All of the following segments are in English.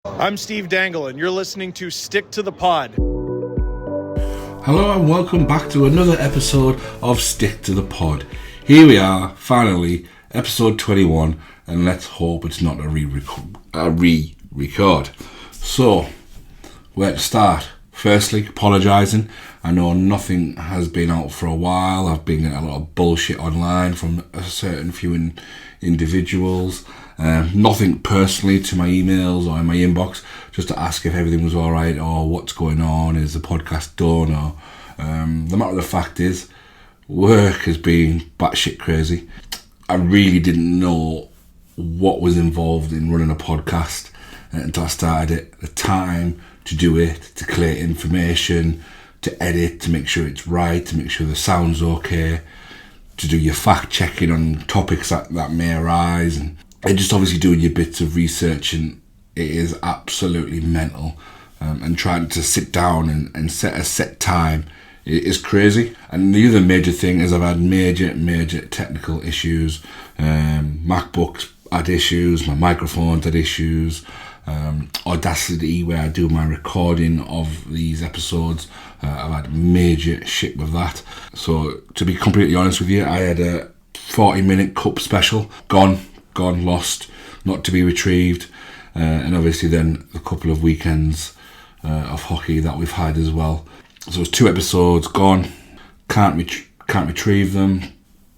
I'm Steve Dangle, and you're listening to Stick to the Pod. Hello and welcome back to another episode of Stick to the Pod. Here we are, finally, episode 21, and let's hope it's not a re-record. So, where to start? Firstly, apologising. I know nothing has been out for a while. I've been getting a lot of bullshit online from a certain few individuals. Nothing personally to my emails or in my inbox, just to ask if everything was alright or what's going on, is the podcast done, or the matter of the fact is, work has been batshit crazy. I really didn't know what was involved in running a podcast until I started it. The time to do it, to collate information, to edit, to make sure it's right, to make sure the sound's okay, to do your fact checking on topics that may arise, and just obviously doing your bits of research, and it is absolutely mental. And trying to sit down and set a set time, it is crazy. And the other major thing is I've had major technical issues. MacBooks had issues, my microphones had issues, Audacity, where I do my recording of these episodes, I've had major shit with that. So to be completely honest with you, I had a 40-minute cup special, gone, lost, not to be retrieved, and obviously then a couple of weekends of hockey that we've had as well. So it's 2 episodes gone, can't retrieve them,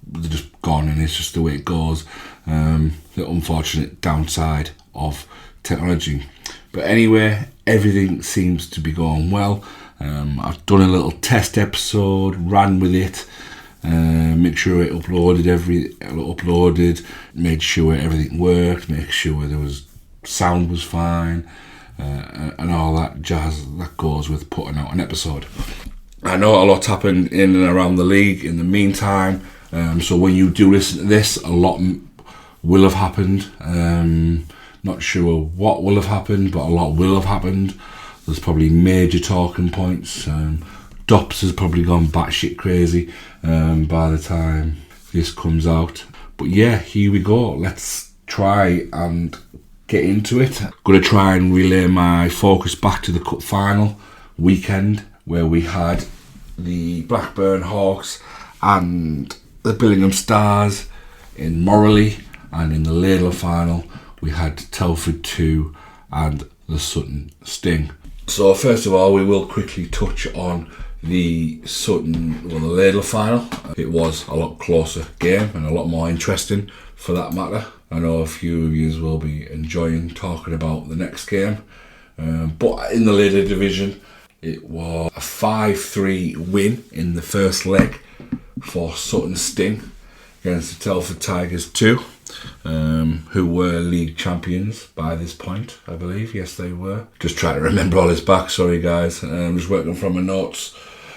they're just gone, and it's just the way it goes. The unfortunate downside of technology. But anyway, everything seems to be going well. I've done a little test episode, ran with it, make sure it uploaded, made sure everything worked, make sure there was sound was fine, and all that jazz that goes with putting out an episode. I know a lot's happened in and around the league in the meantime, so when you do listen to this, a lot will have happened. Not sure what will have happened, but a lot will have happened. There's probably major talking points. Dops has probably gone batshit crazy by the time this comes out. But yeah, here we go. Let's try and get into it. I'm going to try and relay my focus back to the cup final weekend, where we had the Blackburn Hawks and the Billingham Stars in Morley, and in the Ladler final we had Telford 2 and the Sutton Sting. So first of all, we will quickly touch on the Ladler final. It was a lot closer game and a lot more interesting for that matter. I know a few of you will be enjoying talking about the next game. But in the Ladler division, it was a 5-3 win in the first leg for Sutton Sting against the Telford Tigers 2. Who were league champions by this point, I believe. Yes, they were. Just trying to remember all this back, sorry guys. I'm just working from my notes.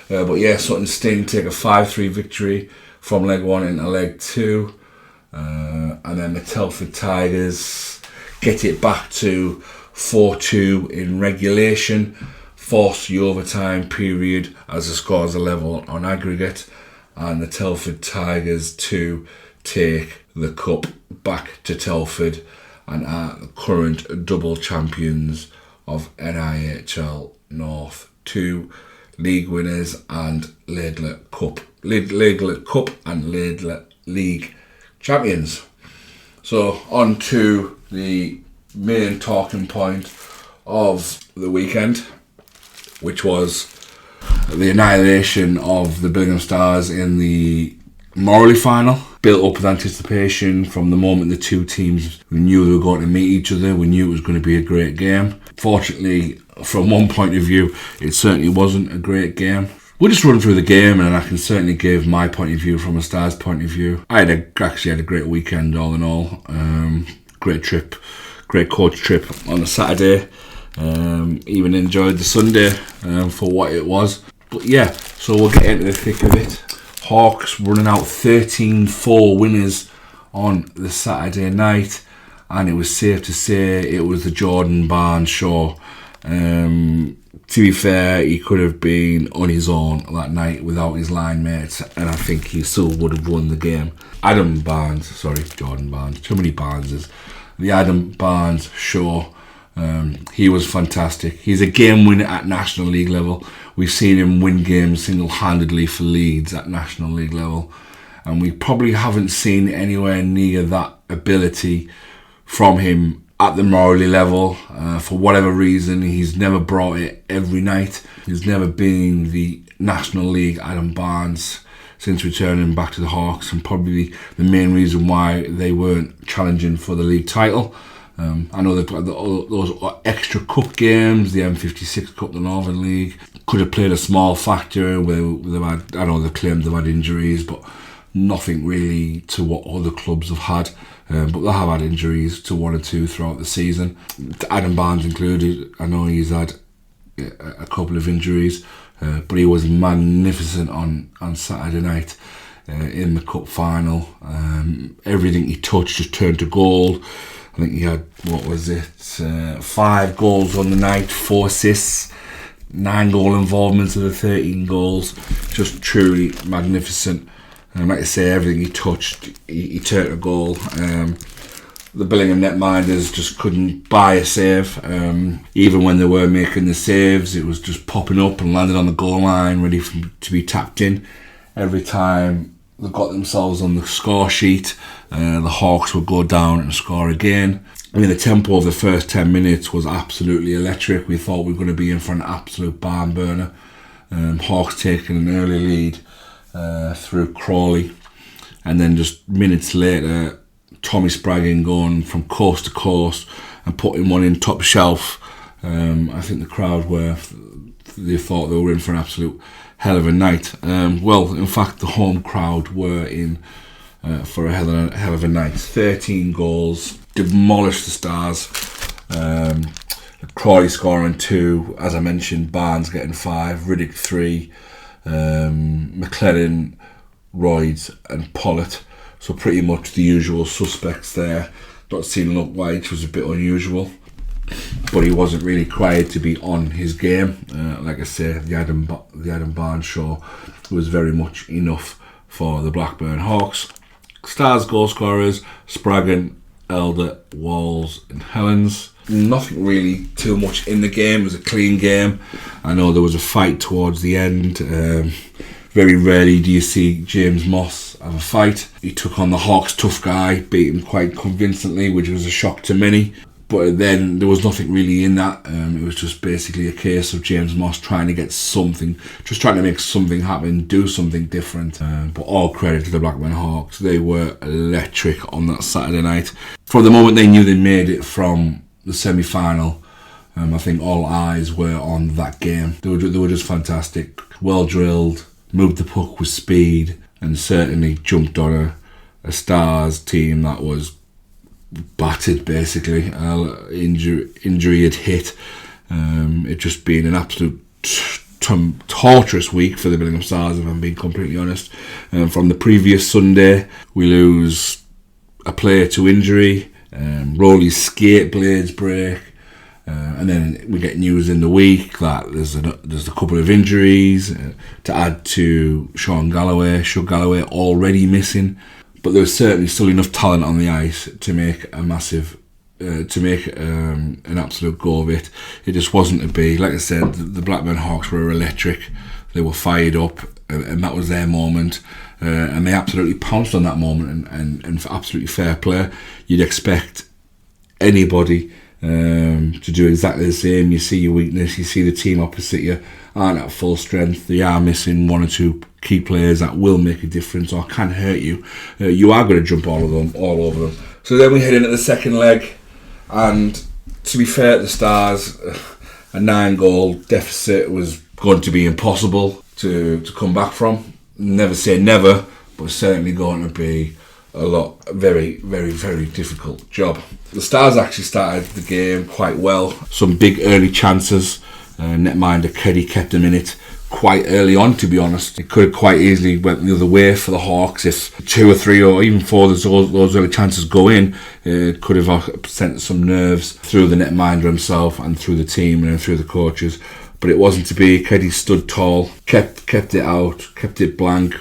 But yeah, Sutton Sting take a 5-3 victory from leg 1 into leg 2. And then the Telford Tigers get it back to 4-2 in regulation, force the overtime period as the scores are level on aggregate, and the Telford Tigers 2 take the cup back to Telford and are the current double champions of NIHL North 2 league winners and Ladler Cup and Ladler League champions. So on to the main talking point of the weekend, which was the annihilation of the Billingham Stars in the Morley final. Built up with anticipation from the moment the two teams, we knew they were going to meet each other. We knew it was going to be a great game. Fortunately, from one point of view, it certainly wasn't a great game. We'll just run through the game, and I can certainly give my point of view from a Stars point of view. I actually had a great weekend all in all. Great trip, great coach trip on a Saturday. Even enjoyed the Sunday for what it was. But yeah, so we'll get into the thick of it. Hawks running out 13-4 winners on the Saturday night, and it was safe to say it was the Jordan Barnes show. To be fair, he could have been on his own that night without his line mates, and I think he still would have won the game. Jordan Barnes, too many Barneses. The Adam Barnes show He was fantastic. He's a game winner at National League level. We've seen him win games single-handedly for Leeds at National League level, and we probably haven't seen anywhere near that ability from him at the Morley level. For whatever reason, he's never brought it every night. He's never been the National League Adam Barnes since returning back to the Hawks, and probably the main reason why they weren't challenging for the league title. I know they've got those extra cup games, the M56 Cup, the Northern League, could have played a small factor where they've had, I know they've claimed they've had injuries, but nothing really to what other clubs have had. But they have had injuries to one or two throughout the season, Adam Barnes included. I know he's had a couple of injuries, but he was magnificent on Saturday night in the cup final. Everything he touched just turned to gold. I think he had, 5 goals on the night, 4 assists, 9 goal involvements of the 13 goals. Just truly magnificent. Like I say, everything he touched, he turned to goal. The Billingham netminders just couldn't buy a save. Even when they were making the saves, it was just popping up and landing on the goal line, ready to be tapped in. Every time they got themselves on the score sheet, the Hawks would go down and score again. I mean, the tempo of the first 10 minutes was absolutely electric. We thought we were going to be in for an absolute barn burner. Hawks taking an early lead through Crawley, and then just minutes later, Tommy Spraggan going from coast to coast and putting one in top shelf. I think the crowd they thought they were in for an absolute hell of a night. Well, in fact, the home crowd were in for a hell of a night. 13 goals, demolished the Stars. Crawley scoring 2, as I mentioned, Barnes getting 5, Riddick 3, McLaren, Royds and Pollitt. So pretty much the usual suspects there. Not seeing Luke White, which was a bit unusual, but he wasn't really required to be on his game. Like I say, the Adam Barnes show was very much enough for the Blackburn Hawks. Stars goal scorers: Spraggan, Elder, Walls and Helens. Nothing really too much in the game. It was a clean game. I know there was a fight towards the end. Very rarely do you see James Moss have a fight. He took on the Hawks tough guy, beat him quite convincingly, which was a shock to many. But then there was nothing really in that. It was just basically a case of James Moss trying to get something, just trying to make something happen, do something different. But all credit to the Blackburn Hawks. They were electric on that Saturday night. From the moment they knew they made it from the semi-final, I think all eyes were on that game. They were just fantastic. Well drilled, moved the puck with speed, and certainly jumped on a Stars team that was battered basically. Injury had hit. It just been an absolute torturous week for the Billingham Stars, if I'm being completely honest. From the previous Sunday, we lose a player to injury. Rowley's skate blades break, and then we get news in the week that there's a couple of injuries to add to Shug Galloway already missing. But there was certainly still enough talent on the ice to make a massive, an absolute go of it. It just wasn't to be. Like I said, the Blackburn Hawks were electric. They were fired up, and that was their moment. And they absolutely pounced on that moment, and for absolutely fair play. You'd expect anybody to do exactly the same. You see your weakness, you see the team opposite you aren't at full strength, they are missing one or two key players that will make a difference or can hurt you. You are going to jump all over them. So then we head into the second leg, and to be fair to the Stars, a 9-goal deficit was going to be impossible to come back from. Never say never, but certainly going to be a very, very, very difficult job. The Stars actually started the game quite well. Some big early chances. Netminder Keddy kept them in it quite early on, to be honest. It could have quite easily went the other way for the Hawks if 2 or 3 or even 4 of those early chances go in. It could have sent some nerves through the netminder himself and through the team and through the coaches. But it wasn't to be. Keddy stood tall, kept it out, kept it blank,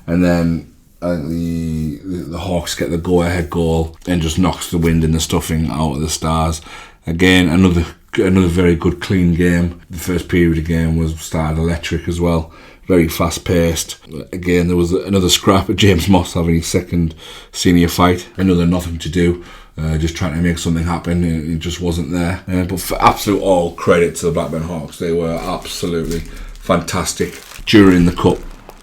and then the Hawks get the go-ahead goal and just knocks the wind and the stuffing out of the Stars. Again, another very good clean game. The first period of the game started electric as well. Very fast paced. Again, there was another scrap of James Moss having his second senior fight. Another nothing to do. Just trying to make something happen. It just wasn't there. But for absolute all credit to the Blackburn Hawks, they were absolutely fantastic during the cup.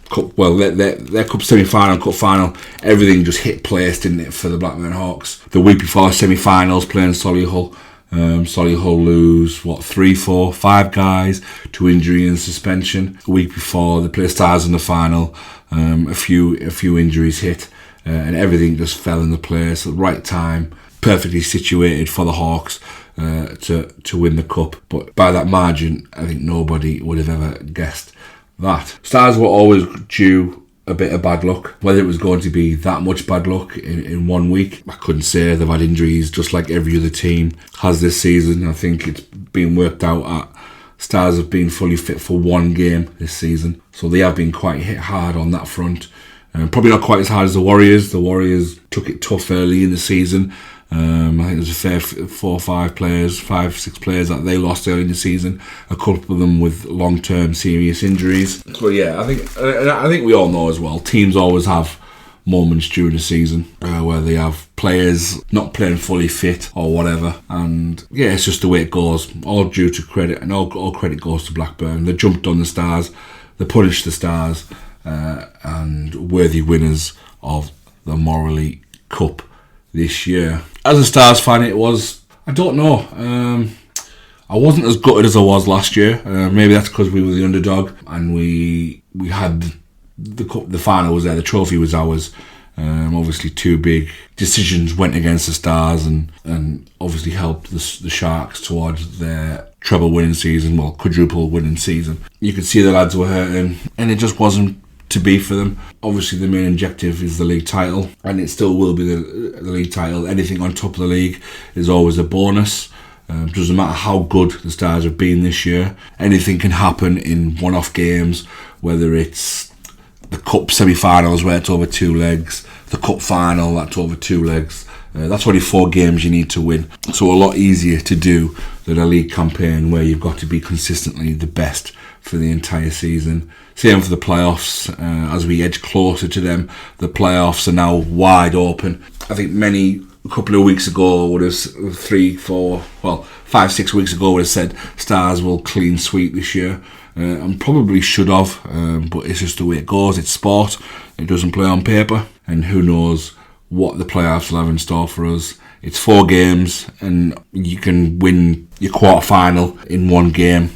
Their cup semi-final, cup final, everything just hit place, didn't it, for the Blackburn Hawks? The week before semi-finals, playing Solihull. Solihull lose 3, 4, 5 guys to injury and suspension. The week before they play Stars in the final, a few injuries hit, and everything just fell into place at the right time, perfectly situated for the Hawks to win the cup. But by that margin, I think nobody would have ever guessed that. Stars were always due a bit of bad luck. Whether it was going to be that much bad luck in 1 week, I couldn't say. They've had injuries just like every other team has this season. I think it's been worked out at Stars have been fully fit for 1 game this season, so they have been quite hit hard on that front. Probably not quite as hard as the Warriors. The Warriors took it tough early in the season. I think there was a fair 5, 6 players that they lost early in the season. A couple of them with long-term serious injuries. So yeah, I think we all know as well. Teams always have moments during the season where they have players not playing fully fit or whatever, and yeah, it's just the way it goes. All due to credit, and all credit goes to Blackburn. They jumped on the Stars, they punished the Stars, and worthy winners of the Morley Cup this year. As a Stars fan, it was, I don't know, I wasn't as gutted as I was last year. Maybe that's because we were the underdog and we had the cup, the final was there, the trophy was ours. Obviously 2 big decisions went against the Stars and obviously helped the Sharks towards their treble winning season, quadruple winning season. You could see the lads were hurting and it just wasn't to be for them. Obviously the main objective is the league title, and it still will be the league title. Anything on top of the league is always a bonus. Doesn't matter how good the Stars have been this year, anything can happen in one-off games, whether it's the cup semi-finals where it's over 2 legs, the cup final that's over 2 legs. That's only 4 games you need to win, so a lot easier to do than a league campaign where you've got to be consistently the best for the entire season. Same for the playoffs. As we edge closer to them, the playoffs are now wide open. I think a couple of weeks ago would have 5, 6 weeks ago would have said Stars will clean sweep this year, and probably should have, but it's just the way it goes. It's sport, it doesn't play on paper, and who knows what the playoffs will have in store for us. It's 4 games, and you can win your quarter-final in 1 game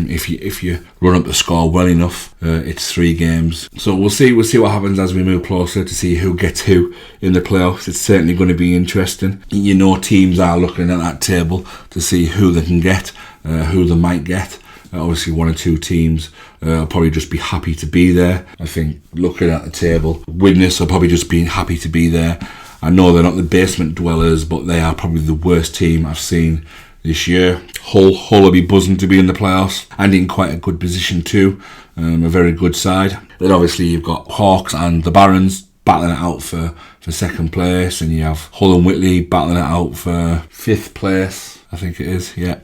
if you run up the score well enough. It's 3 games, so we'll see what happens as we move closer to see who gets who in the playoffs. It's certainly going to be interesting. You know, teams are looking at that table to see who they can get, who they might get. Obviously 1 or 2 teams will probably just be happy to be there. I think looking at the table, Widnes will probably just be happy to be there. I know they're not the basement dwellers, but they are probably the worst team I've seen this year. Hull will be buzzing to be in the playoffs and in quite a good position too. A very good side. Then obviously you've got Hawks and the Barons battling it out for second place, and you have Hull and Whitley battling it out for 5th place, I think it is, yeah.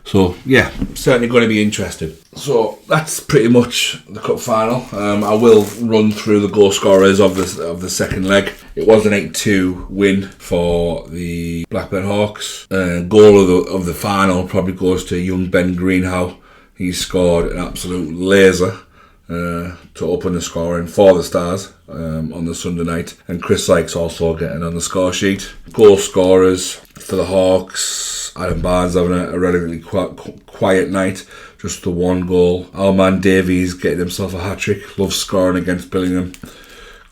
So yeah, certainly going to be interesting. So that's pretty much the cup final. I will run through the goal scorers of the second leg. It was an 8-2 win for the Blackburn Hawks. Goal of the final probably goes to young Ben Greenhow. He scored an absolute laser to open the scoring for the Stars on the Sunday night, and Chris Sykes also getting on the score sheet. Goal scorers for the Hawks: Adam Barnes having a relatively quiet night, just the 1 goal. Our man Davies getting himself a hat-trick, loves scoring against Billingham.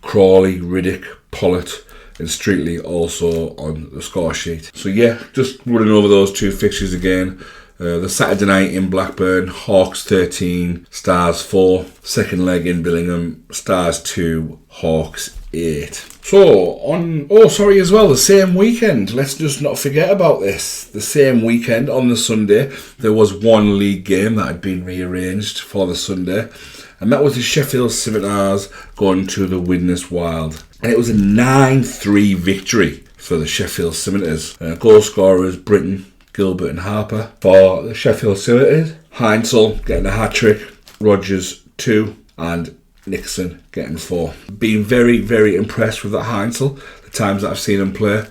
Crawley, Riddick, Pollitt and Streetley also on the score sheet. So yeah, just running over those 2 fixtures again. The Saturday night in Blackburn, Hawks 13, Stars 4. Second leg in Billingham, Stars 2, Hawks 8. So, as well, the same weekend, let's just not forget about this. The same weekend, on the Sunday, there was 1 league game that had been rearranged for the Sunday, and that was the Sheffield Scimitars going to the Widnes Wild. And it was a 9-3 victory for the Sheffield Scimitars. Goal scorers: Britton, Gilbert and Harper. For the Sheffield Suitors, Heinzel getting a hat-trick, Rogers 2 and Nixon getting 4. Been very, very impressed with that Heinzel, the times that I've seen him play.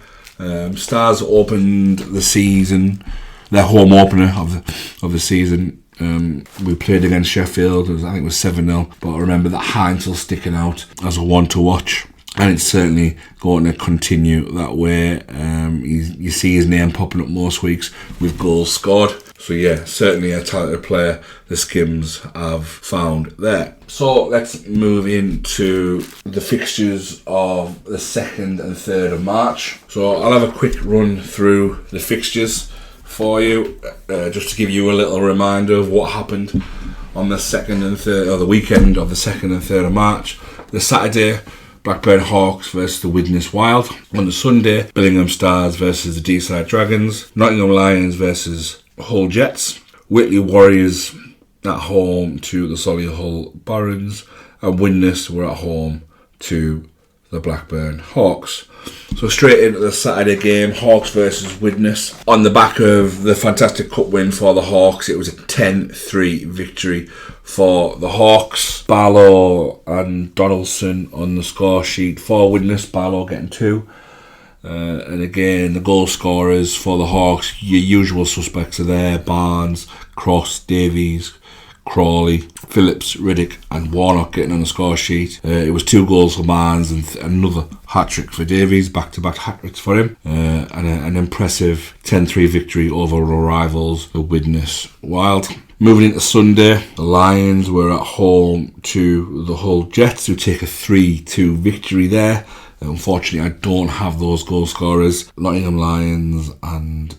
Stars opened the season, their home opener of the season. We played against Sheffield, I think it was 7-0, but I remember that Heinzel sticking out as a one to watch, and it's certainly going to continue that way. You see his name popping up most weeks with goals scored. So yeah, certainly a talented player the Skims have found there. So let's move into the fixtures of the 2nd and 3rd of March. So I'll have a quick run through the fixtures for you, just to give you a little reminder of what happened on the 2nd and 3rd, or the weekend of the 2nd and 3rd of March. The Saturday, Blackburn Hawks versus the Widnes Wild. On the Sunday, Billingham Stars versus the Deeside Dragons. Nottingham Lions versus Hull Jets. Whitley Warriors at home to the Solihull Barons. And Widnes were at home to the Blackburn Hawks. So straight into the Saturday game, Hawks versus Widnes. On the back of the fantastic cup win for the Hawks, it was a 10-3 victory for the Hawks. Barlow and Donaldson on the score sheet for Widnes, Barlow getting 2. And again, the goal scorers for the Hawks, your usual suspects are there: Barnes, Cross, Davies, Crawley, Phillips, Riddick and Warnock getting on the score sheet. It was 2 goals for Barnes and another hat-trick for Davies, back-to-back hat-tricks for him, and an impressive 10-3 victory over our rivals, the Widnes Wild. Moving into Sunday, the Lions were at home to the Hull Jets, who take a 3-2 victory there. Unfortunately, I don't have those goal scorers. Nottingham Lions and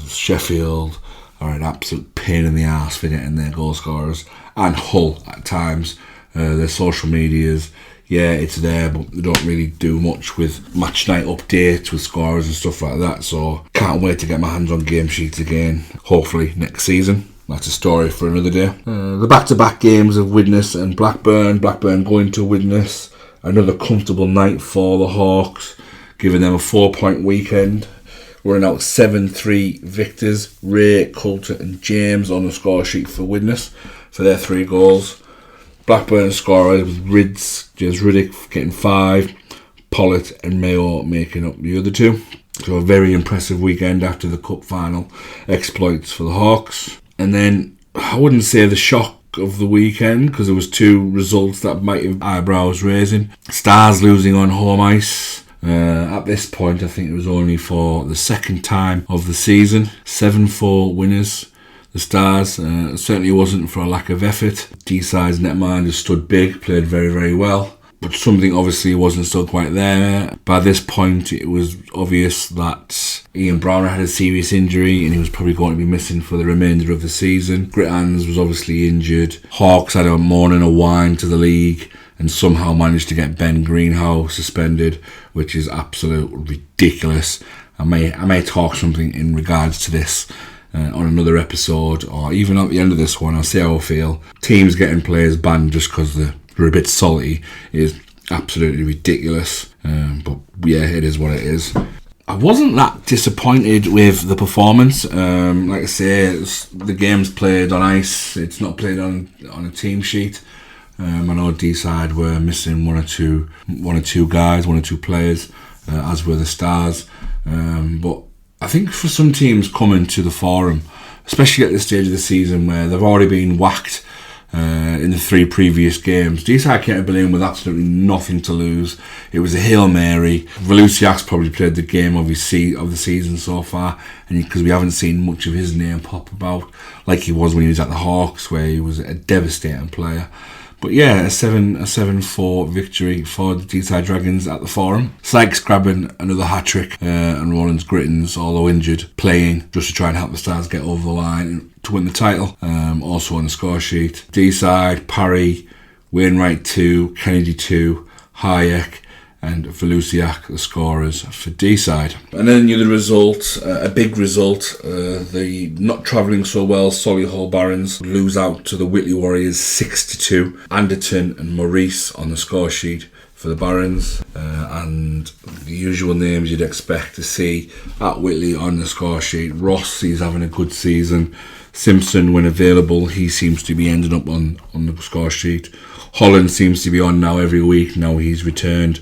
Sheffield are an absolute pain in the arse for getting their goal scorers, and Hull at times. Their social medias, yeah, it's there, but they don't really do much with match night updates with scorers and stuff like that. So can't wait to get my hands on game sheets again, hopefully next season. That's a story for another day. The back-to-back games of Widnes and Blackburn going to Widnes. Another comfortable night for the Hawks, giving them a 4-point weekend. We're out 7-3 victors. Ray, Coulter and James on the score sheet for Widnes for their 3 goals. Blackburn scorers with James Riddick getting 5, Pollitt and Mayo making up the other 2. So a very impressive weekend after the cup final exploits for the Hawks. And then I wouldn't say the shock of the weekend, because there was 2 results that might have eyebrows raising. Stars losing on home ice. At this point, I think it was only for the 2nd time of the season. 7-4 winners. The Stars certainly wasn't for a lack of effort. D-side's netminder stood big, played very, very well. But something obviously wasn't still quite there. By this point, it was obvious that Ian Browner had a serious injury and he was probably going to be missing for the remainder of the season. Gritans was obviously injured. Hawks had a mourning a whine to the league and somehow managed to get Ben Greenhow suspended, which is absolutely ridiculous. I may talk something in regards to this on another episode, or even at the end of this one. I'll see how I feel. Teams getting players banned just because they're a bit salty is absolutely ridiculous. But yeah, it is what it is. I wasn't that disappointed with the performance. Like I say, the game's played on ice. It's not played on a team sheet. I know D-side were missing one or two guys, 1 or 2 players, as were the Stars. But I think for some teams coming to the Forum, especially at this stage of the season where they've already been whacked in the 3 previous games, D-side came to Berlin with absolutely nothing to lose. It was a Hail Mary. Velusiak's probably played the game of the season so far, and because we haven't seen much of his name pop about like he was when he was at the Hawks, where he was a devastating player. But yeah, a 7-4 victory for the D-side Dragons at the Forum. Sykes grabbing another hat-trick, and Rollins Grittins, although injured, playing just to try and help the Stars get over the line to win the title. Also on the score sheet, D-side, Parry, Wainwright 2, Kennedy 2, Hayek and Velusiak, the scorers for D-side. And then the other result, a big result, the not travelling so well Solihull Barons lose out to the Whitley Warriors 6-2. Anderton and Maurice on the score sheet for the Barons, and the usual names you'd expect to see at Whitley on the score sheet. Ross, he's having a good season. Simpson, when available, he seems to be ending up on the score sheet. Holland seems to be on now every week, now he's returned.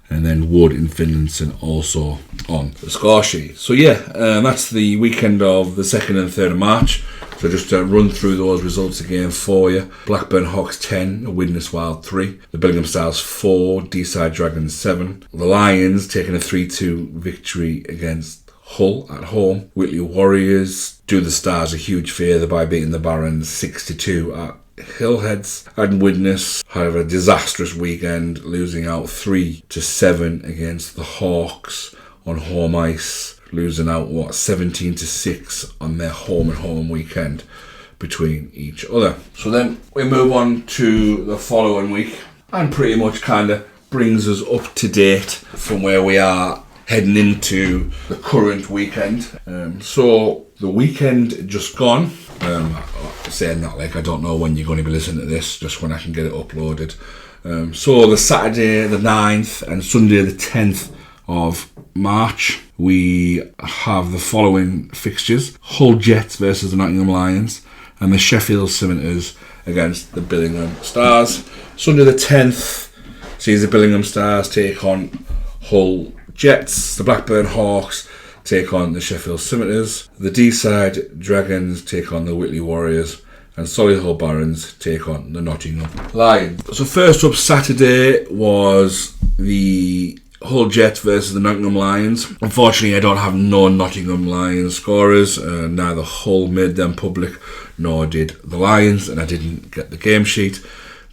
And then Wood and Finlayson also on the score sheet. So yeah, that's the weekend of the 2nd and 3rd of March. So just to run through those results again for you. Blackburn Hawks 10, Widnes Wild 3. The Billingham Stars 4, Deeside Dragons 7. The Lions taking a 3-2 victory against Hull at home. Whitley Warriors do the Stars a huge favour by beating the Barons 6-2 at Hillheads. And Widnes had a disastrous weekend, losing out 3-7 against the Hawks on home ice, losing out 17-6 on their home and home weekend between each other. So then we move on to the following week, and pretty much kind of brings us up to date from where we are heading into the current weekend. So the weekend just gone. Saying that like I don't know when you're going to be listening to this, just when I can get it uploaded. So the Saturday the 9th and Sunday the 10th of March, we have the following fixtures: Hull Jets versus the Nottingham Lions, and the Sheffield Scimitars against the Billingham Stars. Sunday the 10th sees the Billingham Stars take on Hull Jets. The Blackburn Hawks take on the Sheffield Scimitars. The Deeside Dragons take on the Whitley Warriors. And Solihull Barons take on the Nottingham Lions. So first up Saturday was the Hull Jets versus the Nottingham Lions. Unfortunately, I don't have no Nottingham Lions scorers. Neither Hull made them public, nor did the Lions, and I didn't get the game sheet.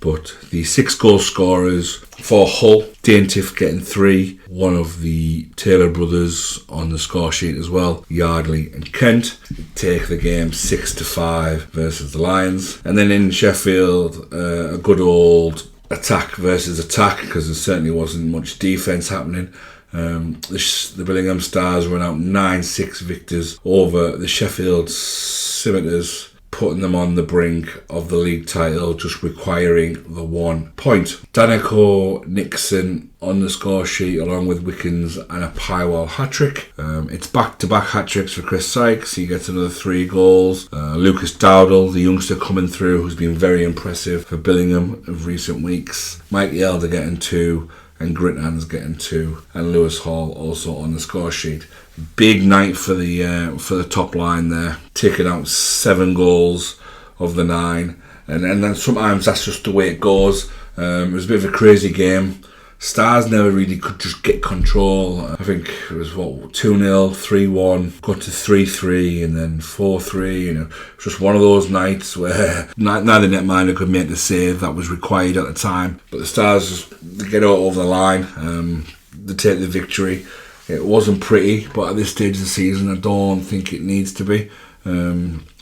But the 6 goal scorers for Hull, Daintiff getting 3, one of the Taylor brothers on the score sheet as well, Yardley and Kent, take the game 6-5 versus the Lions. And then in Sheffield, a good old attack versus attack, because there certainly wasn't much defence happening. The Billingham Stars went out 9-6 victors over the Sheffield Scimitars, putting them on the brink of the league title, just requiring the 1 point. Danico Nixon on the score sheet, along with Wickens and a Pywell hat-trick. It's back-to-back hat-tricks for Chris Sykes. He gets another 3 goals. Lucas Dowdle, the youngster coming through, who's been very impressive for Billingham of recent weeks. Mike Elder getting 2, and Grithan's getting 2, and Lewis Hall also on the score sheet. Big night for the top line there, taking out 7 goals of the 9, and then sometimes that's just the way it goes. It was a bit of a crazy game. Stars never really could just get control. I think it was 2-0, 3-1, got to 3-3, and then 4-3. It was just one of those nights where neither netminder could make the save that was required at the time. But the Stars just get out over the line. They take the victory. It wasn't pretty, but at this stage of the season, I don't think it needs to be.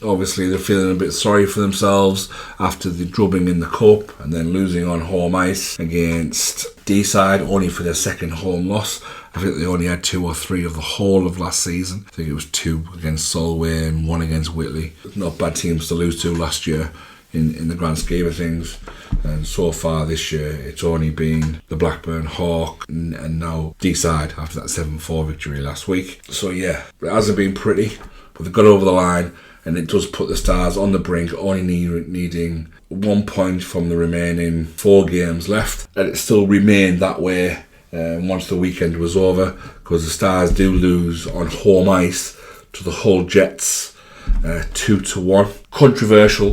Obviously, they're feeling a bit sorry for themselves after the drubbing in the cup and then losing on home ice against Deeside, only for their second home loss. I think they only had 2 or 3 of the whole of last season. I think it was 2 against Solway and 1 against Whitley. Not bad teams to lose to last year in the grand scheme of things. And so far this year, it's only been the Blackburn Hawk and now Deeside after that 7-4 victory last week. So yeah, it hasn't been pretty, but they've got over the line, and it does put the Stars on the brink, only needing 1 point from the remaining 4 games left. And it still remained that way once the weekend was over, because the Stars do lose on home ice to the Hull Jets 2-1. Controversial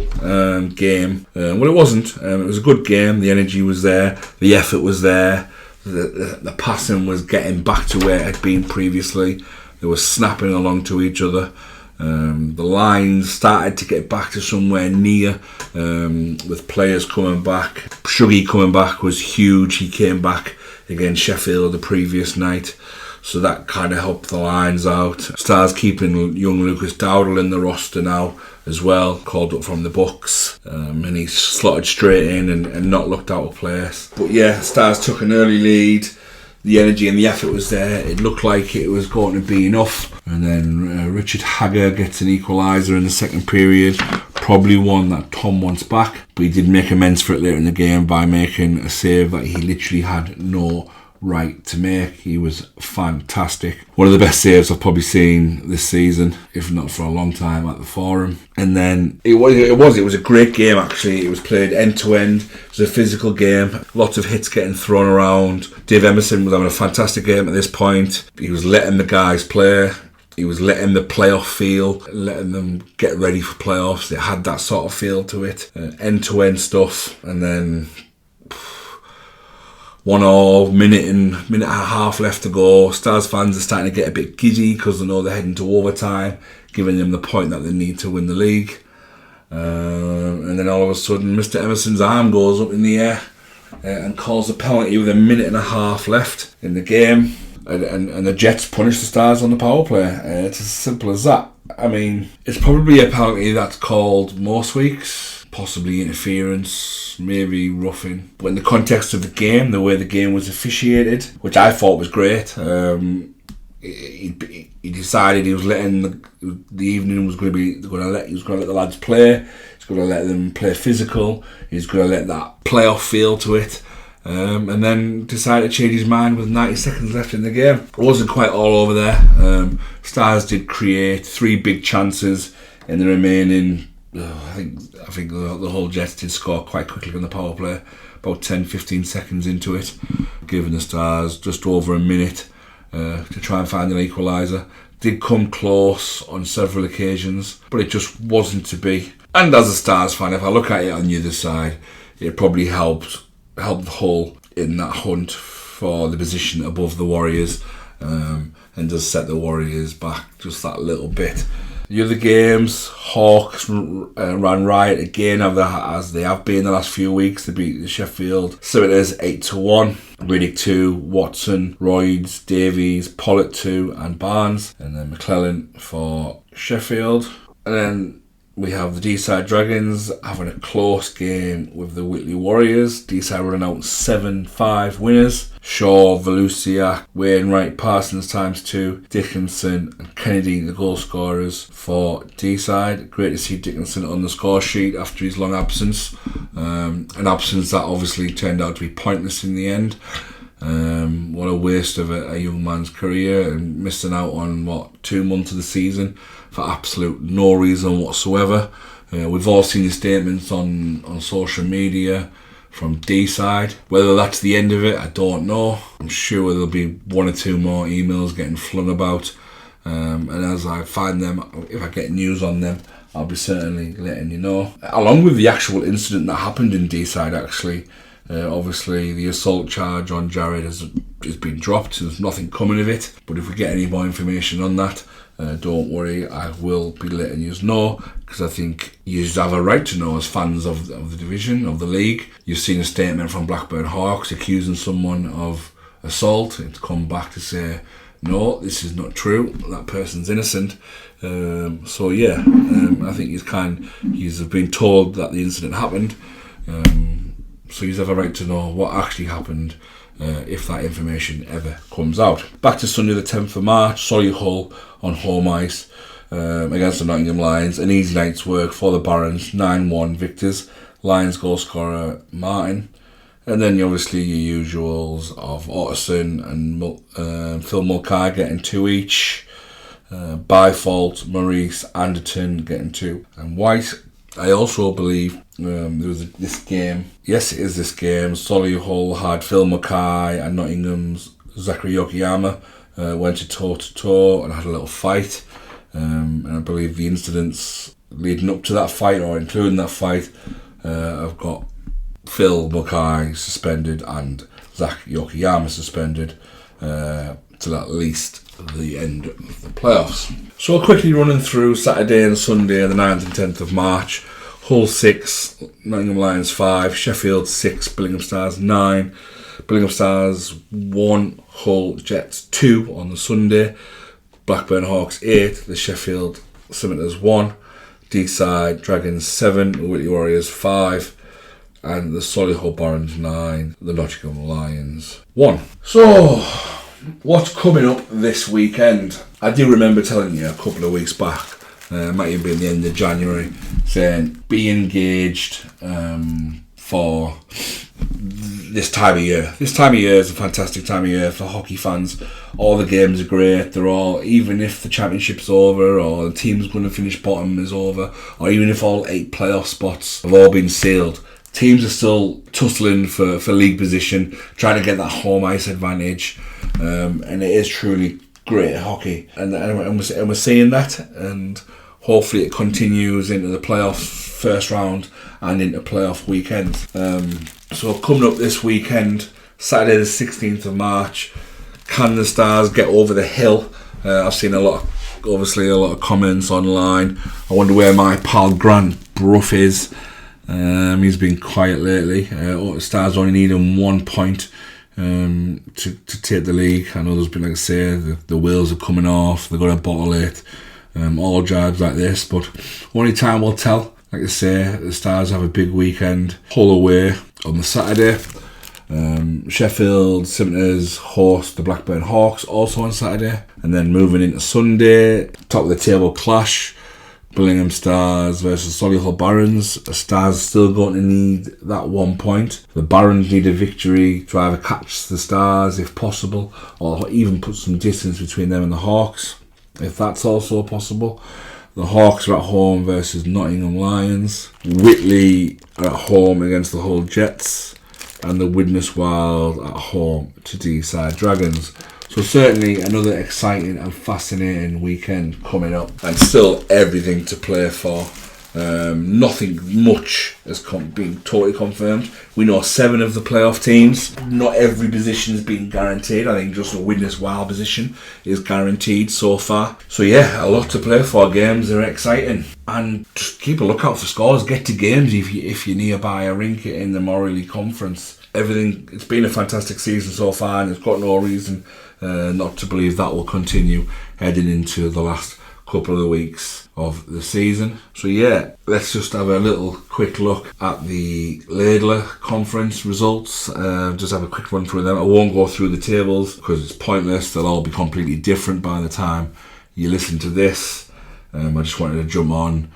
game. Well, it wasn't. It was a good game. The energy was there. The effort was there. The passing was getting back to where it had been previously. They were snapping along to each other. The lines started to get back to somewhere near, with players coming back. Shuggy coming back was huge. He came back against Sheffield the previous night, so that kind of helped the lines out. Stars keeping young Lucas Dowdle in the roster now as well, called up from the books, and he slotted straight in and not looked out of place. But yeah, Stars took an early lead. The energy and the effort was there. It looked like it was going to be enough. And then Richard Hagger gets an equaliser in the second period, probably one that Tom wants back, but he did make amends for it later in the game by making a save that he literally had no right to make. He was fantastic. One of the best saves I've probably seen this season, if not for a long time, at the Forum. And then it was a great game actually. It was played end to end. It was a physical game. Lots of hits getting thrown around. Dave Emerson was having a fantastic game at this point. He was letting the guys play. He was letting the playoff feel, letting them get ready for playoffs. It had that sort of feel to it. End to end stuff. And then 1-1, minute and a half left to go. Stars fans are starting to get a bit giddy because they know they're heading to overtime, giving them the point that they need to win the league. And then all of a sudden, Mr. Emerson's arm goes up in the air and calls a penalty with a minute and a half left in the game. And the Jets punish the Stars on the power play. It's as simple as that. I mean, it's probably a penalty that's called most weeks. Possibly interference, maybe roughing. But in the context of the game, the way the game was officiated, which I thought was great, he decided he was letting the evening was going to be he was going to let the lads play. He's going to let them play physical. He's going to let that playoff feel to it. And then decided to change his mind with 90 seconds left in the game. It wasn't quite all over there. Stars did create 3 big chances in the remaining. I think the whole Jets did score quite quickly on the power play, about 10-15 seconds into it, giving the Stars just over a minute to try and find an equaliser. Did come close on several occasions, but it just wasn't to be. And as a Stars fan, if I look at it on the other side, it probably helped Hull in that hunt for the position above the Warriors, and does set the Warriors back just that little bit. The other games, Hawks ran riot again as they have been the last few weeks. They beat the Sheffield Scimitars 8-1. Riddick 2, Watson, Royds, Davies, Pollitt 2 and Barnes. And then McClellan for Sheffield. And then we have the D-side Dragons having a close game with the Whitley Warriors. D-side running out 7-5 winners. Shaw, Volusiak, Wainwright, Parsons times 2, Dickinson and Kennedy the goal scorers for D-side. Great to see Dickinson on the score sheet after his long absence. An absence that obviously turned out to be pointless in the end. What a waste of a young man's career, and missing out on 2 months of the season for absolute no reason whatsoever. We've all seen the statements on social media from D-side. Whether that's the end of it, I don't know. I'm sure there'll be 1 or 2 more emails getting flung about, and as I find them, if I get news on them, I'll be certainly letting you know. Along with the actual incident that happened in D-side actually, obviously the assault charge on Jared has been dropped. There's nothing coming of it, but if we get any more information on that, don't worry, I will be letting you know, because I think you have a right to know as fans of the division, of the league. You've seen a statement from Blackburn Hawks accusing someone of assault, and to come back to say, no, this is not true, that person's innocent. So yeah, I think he's been told that the incident happened, so you have a right to know what actually happened if that information ever comes out. Back to Sunday the 10th of March, Solihull on home ice against the Nottingham Lions. An easy night's work for the Barons, 9-1 victors. Lions goal scorer Martin. And then obviously your usuals of Otterson and Phil Mulcahy getting 2 each. Byfault, Maurice, Anderton getting 2. And White. I also believe there was this game. Yes, it is this game. Solihull had Phil Mulcahy and Nottingham's Zachary Yokoyama went to toe-to-toe and had a little fight. And I believe the incidents leading up to that fight, or including that fight, I've got Phil Mulcahy suspended and Zach Yokoyama suspended till at least the end of the playoffs. So quickly running through Saturday and Sunday, the 9th and 10th of March. Hull 6, Nottingham Lions 5, Sheffield 6, Billingham Stars 9, Billingham Stars 1, Hull Jets 2 on the Sunday, Blackburn Hawks 8, the Sheffield Scimitars 1, D-side Dragons 7, Whitley Warriors 5, and the Solihull Barons 9, the Nottingham Lions 1. So, what's coming up this weekend? I do remember telling you a couple of weeks back might even be in the end of January, saying be engaged for this time of year. This time of year is a fantastic time of year for hockey fans. All the games are great. They're all, even if the championship's over or the team's going to finish bottom is over, or even if all 8 playoff spots have all been sealed, teams are still tussling for league position, trying to get that home ice advantage, and it is truly great hockey, and we're seeing that, and hopefully it continues into the playoff first round and into playoff weekends. So coming up this weekend, Saturday the 16th of March, can the Stars get over the hill? I've seen a lot of comments online. I wonder where my pal Grant Bruff is. He's been quiet lately. The Stars only need him 1 point to take the league. I know there's been, like I say, the wheels are coming off. They've got to bottle it. All jibes like this, but only time will tell. Like I say, the Stars have a big weekend. Hull away on the Saturday. Sheffield Scimitars host the Blackburn Hawks also on Saturday, and then moving into Sunday, top of the table clash, Billingham Stars versus Solihull Barons. The Stars still going to need that 1 point. The Barons need a victory to either catch the Stars if possible, or even put some distance between them and the Hawks, if that's also possible. The Hawks are at home versus Nottingham Lions. Whitley are at home against the Hull Jets, and the Widnes Wild at home to Deeside Dragons. So certainly another exciting and fascinating weekend coming up, and still everything to play for. Nothing much has been totally confirmed. We know 7 of the playoff teams. Not every position has been guaranteed. I think just the Widnes Wild position is guaranteed so far. So yeah, a lot to play for. Games are exciting, and just keep a lookout for scores. Get to games if you're nearby a rink in the Morley Conference. Everything. It's been a fantastic season so far, and it's got no reason not to believe that will continue heading into the last couple of the weeks of the season. So yeah, let's just have a little quick look at the Laidler Conference results. Just have a quick run through them. I won't go through the tables because it's pointless. They'll all be completely different by the time you listen to this. I just wanted to jump on,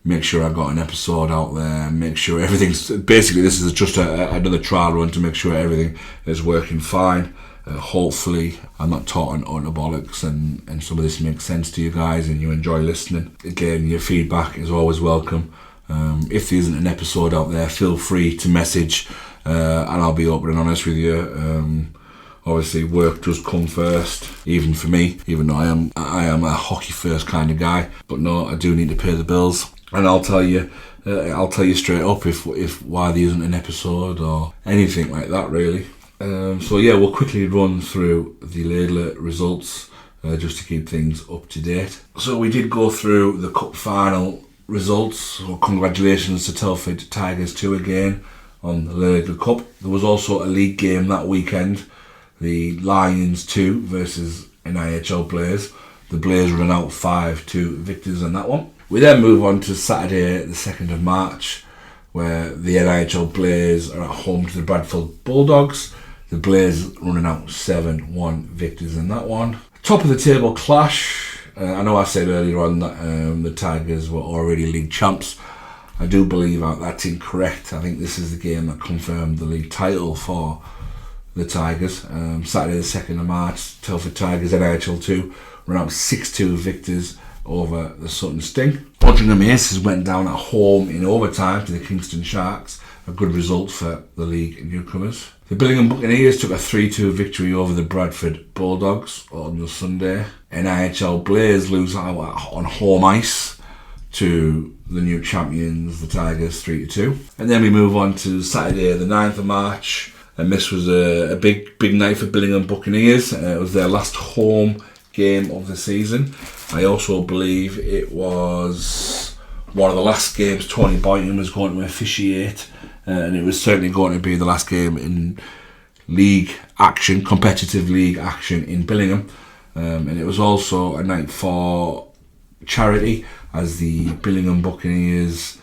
make sure I got an episode out there, make sure everything's... Basically, this is just another trial run to make sure everything is working fine. Hopefully I'm not talking bollocks, and some of this makes sense to you guys and you enjoy listening. Again, your feedback is always welcome. If there isn't an episode out there, feel free to message, and I'll be open and honest with you. Obviously work does come first, even for me, even though I am a hockey first kind of guy, but no, I do need to pay the bills, and I'll tell you straight up if why there isn't an episode or anything like that really. So yeah, we'll quickly run through the Laidler results just to keep things up to date. So we did go through the cup final results, so congratulations to Telford Tigers 2 again on the Laidler Cup. There was also a league game that weekend, the Lions 2 versus NIHL Blaze. The Blaze run out 5-2 victors on that one. We then move on to Saturday the 2nd of March, where the NIHL Blaze are at home to the Bradford Bulldogs. The Blaze running out 7-1 victors in that one. Top of the table clash. I know I said earlier on that the Tigers were already league champs. I do believe that's incorrect. I think this is the game that confirmed the league title for the Tigers. Saturday the 2nd of March, Telford Tigers NIHL 2 run out 6-2 victors over the Sutton Sting. Altrincham Aces went down at home in overtime to the Kingston Sharks. A good result for the league newcomers. The Billingham Buccaneers took a 3-2 victory over the Bradford Bulldogs on the Sunday. NIHL Blaze lose out on home ice to the new champions, the Tigers, 3-2. And then we move on to Saturday the 9th of March, and this was a big night for Billingham Buccaneers. It was their last home game of the season. I also believe it was one of the last games Tony Boynton was going to officiate, and it was certainly going to be the last game in league action, competitive league action in Billingham. And it was also a night for charity, as the Billingham Buccaneers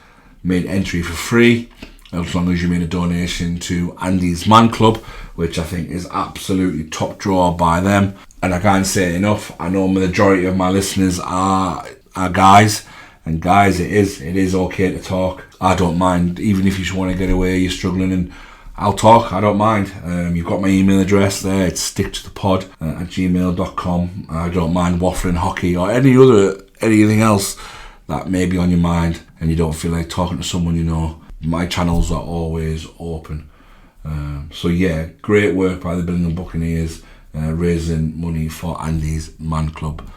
made entry for free, as long as you made a donation to Andy's Man Club, which I think is absolutely top drawer by them. And I can't say enough, I know the majority of my listeners are guys, And guys, it is okay to talk. I don't mind, even if you just want to get away, you're struggling, and I'll talk, I don't mind. You've got my email address there, it's sticktothepod@gmail.com. I don't mind waffling hockey or anything else that may be on your mind and you don't feel like talking to someone you know. My channels are always open. So yeah, great work by the Billingham Buccaneers, raising money for Andy's Man Club.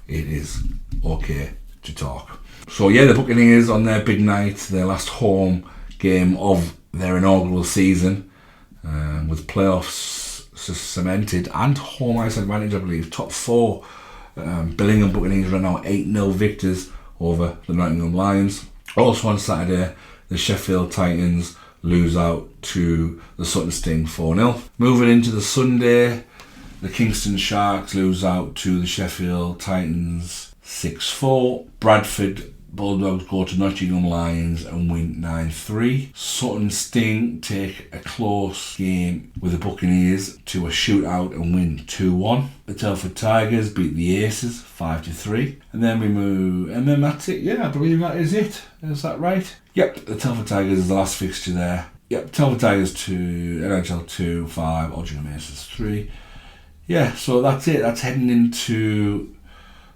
It is okay to talk. So yeah, the Buccaneers on their big night, their last home game of their inaugural season, with playoffs cemented and home ice advantage, I believe. Top four. Billingham Buccaneers are now 8-0 victors over the Nottingham Lions. Also on Saturday, the Sheffield Titans lose out to the Sutton Sting 4-0. Moving into the Sunday, the Kingston Sharks lose out to the Sheffield Titans 6-4. Bradford Bulldogs go to Nottingham Lions and win 9-3. Sutton Sting take a close game with the Buccaneers to a shootout and win 2-1. The Telford Tigers beat the Aces 5-3. And then that's it. Yeah, I believe that is it. Is that right? Yep, the Telford Tigers is the last fixture there. Yep, Telford Tigers 2, NHL 2, 5, Aldringham Aces 3. Yeah, so that's it. That's heading into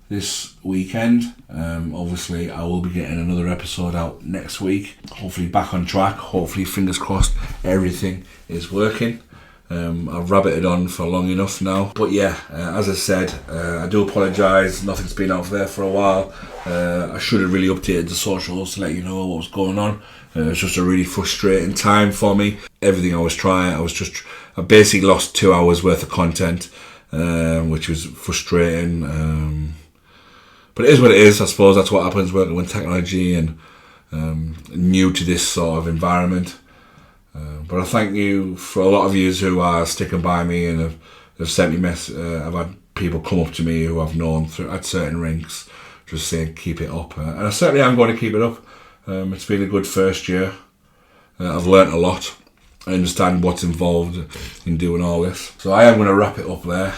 this weekend. Obviously I will be getting another episode out next week, hopefully back on track, hopefully fingers crossed everything is working. I've rabbited on for long enough now, but yeah, as I said, I do apologise, nothing's been out there for a while. I should have really updated the socials to let you know what was going on. It's just a really frustrating time for me. Everything I was trying, I basically lost 2 hours worth of content, which was frustrating. But it is what it is, I suppose. That's what happens working with technology and new to this sort of environment. But I thank you for a lot of you who are sticking by me and have sent me I've had people come up to me who I've known at certain rinks, just saying keep it up. And I certainly am going to keep it up. It's been a good first year. I've learnt a lot. I understand what's involved in doing all this. So I am going to wrap it up there.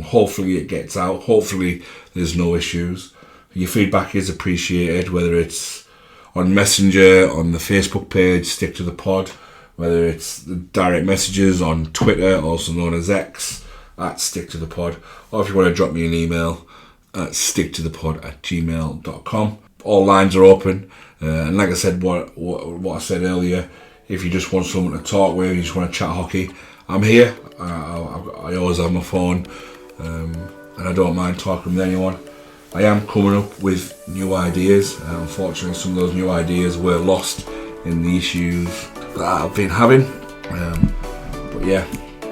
Hopefully it gets out. Hopefully there's no issues. Your feedback is appreciated, whether it's on Messenger, on the Facebook page, Stick to the Pod, whether it's the direct messages on Twitter, also known as X, at Stick to the Pod, or if you want to drop me an email at sticktothepod@gmail.com. All lines are open. And like I said, what I said earlier, if you just want someone to talk with, you just want to chat hockey, I'm here. I always have my phone, and I don't mind talking with anyone. I am coming up with new ideas. Unfortunately, some of those new ideas were lost in the issues that I've been having. But yeah,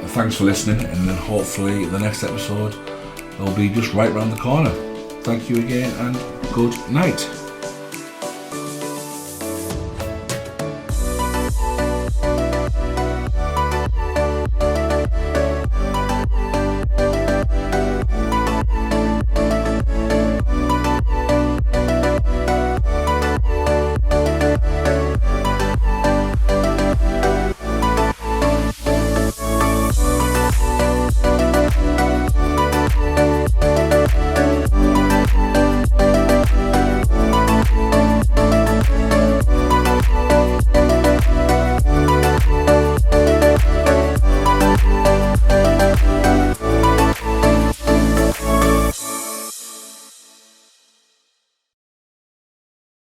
thanks for listening, and then hopefully the next episode will be just right round the corner. Thank you again, and good night.